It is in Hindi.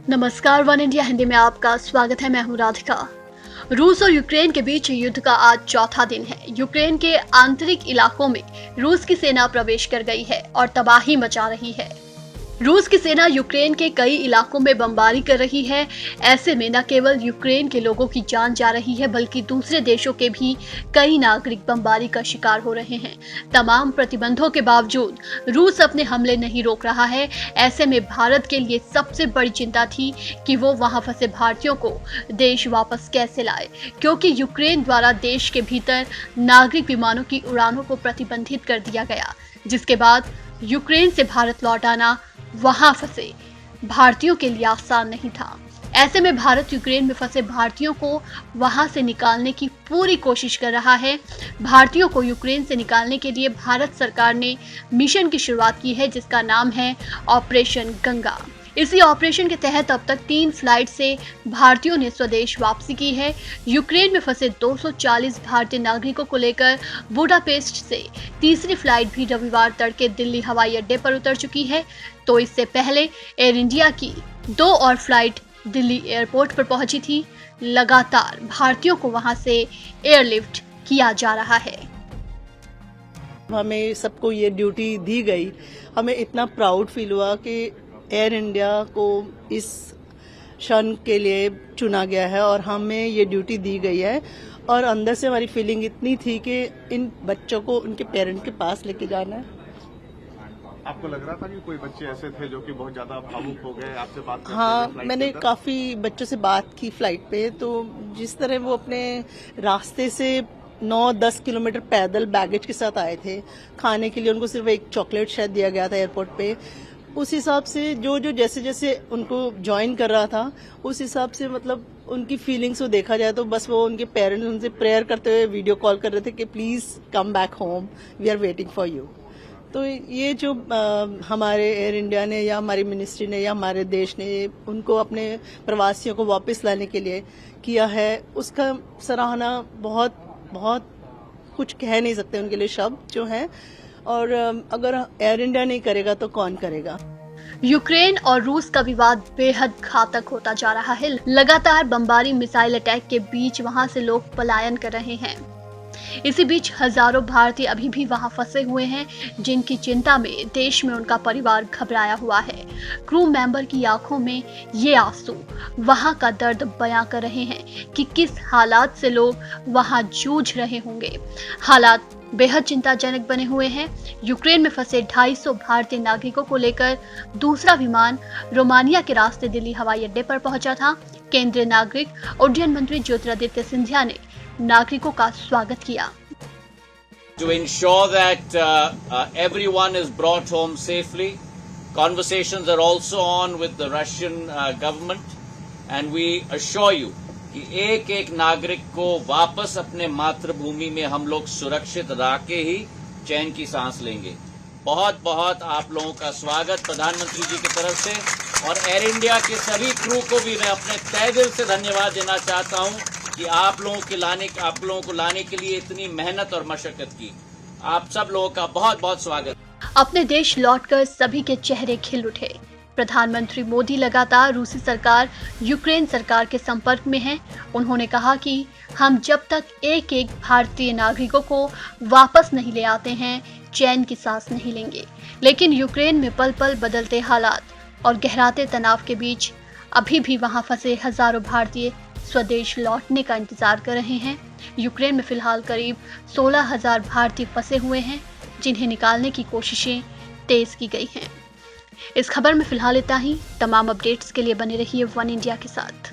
नमस्कार, वन इंडिया हिंदी में आपका स्वागत है। मैं हूं राधिका। रूस और यूक्रेन के बीच युद्ध का आज चौथा दिन है। यूक्रेन के आंतरिक इलाकों में रूस की सेना प्रवेश कर गई है और तबाही मचा रही है। रूस की सेना यूक्रेन के कई इलाकों में बमबारी कर रही है। ऐसे में न केवल यूक्रेन के लोगों की जान जा रही है, बल्कि दूसरे देशों के भी कई नागरिक बमबारी का शिकार हो रहे हैं। तमाम प्रतिबंधों के बावजूद रूस अपने हमले नहीं रोक रहा है। ऐसे में भारत के लिए सबसे बड़ी चिंता थी कि वो वहां फंसे भारतीयों को देश वापस कैसे लाए, क्योंकि यूक्रेन द्वारा देश के भीतर नागरिक विमानों की उड़ानों को प्रतिबंधित कर दिया गया, जिसके बाद यूक्रेन से भारत लौट आना वहां फंसे भारतीयों के लिए आसान नहीं था। ऐसे में भारत यूक्रेन में फंसे भारतीयों को वहां से निकालने की पूरी कोशिश कर रहा है। भारतीयों को यूक्रेन से निकालने के लिए भारत सरकार ने मिशन की शुरुआत की है, जिसका नाम है ऑपरेशन गंगा। इसी ऑपरेशन के तहत अब तक 3 फ्लाइट से भारतीयों ने स्वदेश वापसी की है। यूक्रेन में फंसे 240 भारतीय नागरिकों को लेकर बुडापेस्ट से तीसरी फ्लाइट भी रविवार तड़के दिल्ली हवाई अड्डे पर उतर चुकी है। तो इससे पहले एयर इंडिया की 2 और फ्लाइट दिल्ली एयरपोर्ट पर पहुंची थी। लगातार भारतीयों को वहां से एयरलिफ्ट किया जा रहा है। हमें सबको ये ड्यूटी दी गई, हमें इतना प्राउड फील हुआ कि एयर इंडिया को इस क्षण के लिए चुना गया है और हमें ये ड्यूटी दी गई है। और अंदर से हमारी फीलिंग इतनी थी कि इन बच्चों को उनके पेरेंट के पास लेके जाना है। आपको लग रहा था कि कोई बच्चे ऐसे थे जो कि बहुत ज्यादा भावुक हो गए आपसे बात करते हाँ, मैंने काफी बच्चों से बात की फ्लाइट पे, तो जिस तरह वो अपने रास्ते से 9-10 किलोमीटर पैदल बैगेज के साथ आए थे, खाने के लिए उनको सिर्फ एक चॉकलेट शायद दिया गया था एयरपोर्ट पे, उस हिसाब से जो जैसे जैसे उनको ज्वाइन कर रहा था उस हिसाब से मतलब उनकी फीलिंग्स को देखा जाए तो बस वो उनके पेरेंट्स उनसे प्रेयर करते हुए वीडियो कॉल कर रहे थे कि please come back home, we are waiting for you. तो ये जो हमारे एयर इंडिया ने या हमारी मिनिस्ट्री ने या हमारे देश ने उनको अपने प्रवासियों को वापस लाने के लिए किया है, उसका सराहना बहुत बहुत कुछ कह नहीं सकते उनके लिए शब्द जो हैं। और अगर एयर इंडिया नहीं करेगा तो कौन करेगा। यूक्रेन और रूस का विवाद बेहद घातक होता जा रहा है। लगातार बमबारी मिसाइल अटैक के बीच वहां से लोग पलायन कर रहे हैं। इसी बीच हजारों भारतीय अभी भी वहां फंसे हुए हैं, जिनकी चिंता में देश में उनका परिवार घबराया हुआ है। क्रू मेंबर की आंखों में ये आंसू वहां का दर्द बयां कर रहे हैं कि किस हालात से लोग वहां जूझ रहे होंगे। हालात बेहद चिंताजनक बने हुए हैं। यूक्रेन में फंसे 250 भारतीय नागरिकों को लेकर दूसरा विमान रोमानिया के रास्ते दिल्ली हवाई अड्डे पर पहुंचा था। केंद्रीय नागरिक उड्डयन मंत्री ज्योतिरादित्य सिंधिया ने नागरिकों का स्वागत किया। To ensure that everyone is brought home safely, conversations are also on with the Russian government, and we assure you कि एक एक नागरिक को वापस अपने मातृभूमि में हम लोग सुरक्षित रख के ही चैन की सांस लेंगे। बहुत बहुत आप लोगों का स्वागत प्रधानमंत्री जी की तरफ से, और एयर इंडिया के सभी क्रू को भी मैं अपने तहे दिल से धन्यवाद देना चाहता हूं कि आप लोगों को लाने के लिए इतनी मेहनत और मशक्कत की। आप सब लोगों का बहुत बहुत स्वागत। अपने देश लौटकर सभी के चेहरे खिल उठे। प्रधानमंत्री मोदी लगातार रूसी सरकार, यूक्रेन सरकार के संपर्क में हैं। उन्होंने कहा कि हम जब तक एक एक भारतीय नागरिकों को वापस नहीं ले आते हैं, चैन की सांस नहीं लेंगे। लेकिन यूक्रेन में पल पल बदलते हालात और गहराते तनाव के बीच अभी भी वहां फंसे हजारों भारतीय स्वदेश लौटने का इंतजार कर रहे हैं। यूक्रेन में फिलहाल करीब 16,000 भारतीय फंसे हुए हैं, जिन्हें निकालने की कोशिशें तेज की गई हैं। इस खबर में फिलहाल इतना ही। तमाम अपडेट्स के लिए बने रहिए वन इंडिया के साथ।